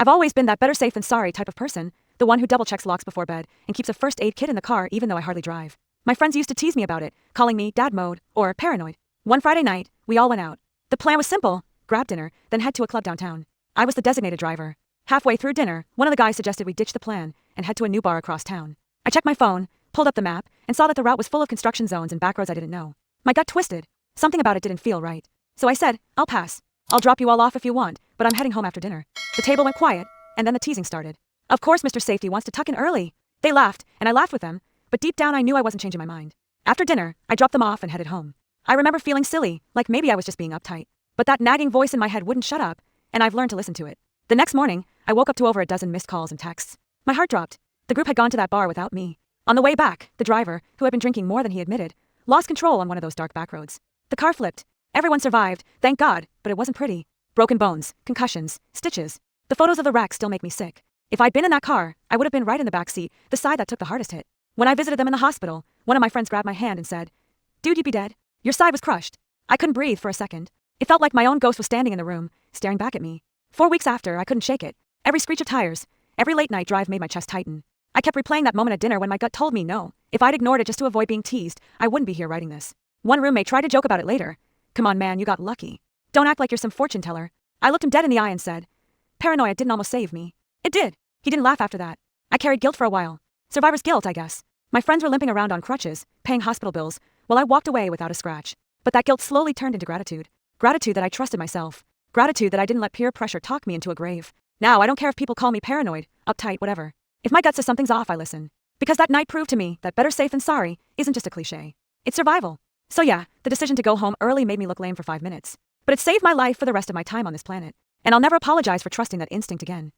I've always been that better safe than sorry type of person, the one who double-checks locks before bed and keeps a first aid kit in the car even though I hardly drive. My friends used to tease me about it, calling me dad mode or paranoid. One Friday night, we all went out. The plan was simple: grab dinner, then head to a club downtown. I was the designated driver. Halfway through dinner, one of the guys suggested we ditch the plan and head to a new bar across town. I checked my phone, pulled up the map, and saw that the route was full of construction zones and back roads I didn't know. My gut twisted. Something about it didn't feel right. So I said, I'll pass. I'll drop you all off if you want, but I'm heading home after dinner. The table went quiet, and then the teasing started. Of course Mr. Safety wants to tuck in early. They laughed, and I laughed with them, but deep down I knew I wasn't changing my mind. After dinner, I dropped them off and headed home. I remember feeling silly, like maybe I was just being uptight. But that nagging voice in my head wouldn't shut up, and I've learned to listen to it. The next morning, I woke up to over a dozen missed calls and texts. My heart dropped. The group had gone to that bar without me. On the way back, the driver, who had been drinking more than he admitted, lost control on one of those dark back roads. The car flipped. Everyone survived, thank God, but it wasn't pretty. Broken bones, concussions, stitches. The photos of the wreck still make me sick. If I'd been in that car, I would have been right in the back seat, the side that took the hardest hit. When I visited them in the hospital, one of my friends grabbed my hand and said, "Dude, you'd be dead. Your side was crushed." I couldn't breathe for a second. It felt like my own ghost was standing in the room, staring back at me. 4 weeks after, I couldn't shake it. Every screech of tires, every late-night drive made my chest tighten. I kept replaying that moment at dinner when my gut told me no. If I'd ignored it just to avoid being teased, I wouldn't be here writing this. One roommate tried to joke about it later. "Come on, man, you got lucky. Don't act like you're some fortune teller." I looked him dead in the eye and said, "Paranoia didn't almost save me." It did. He didn't laugh after that. I carried guilt for a while. Survivor's guilt, I guess. My friends were limping around on crutches, paying hospital bills, while I walked away without a scratch. But that guilt slowly turned into gratitude. Gratitude that I trusted myself. Gratitude that I didn't let peer pressure talk me into a grave. Now I don't care if people call me paranoid, uptight, whatever. If my gut says something's off, I listen. Because that night proved to me that better safe than sorry isn't just a cliche. It's survival. So yeah, the decision to go home early made me look lame for 5 minutes. But it saved my life for the rest of my time on this planet. And I'll never apologize for trusting that instinct again.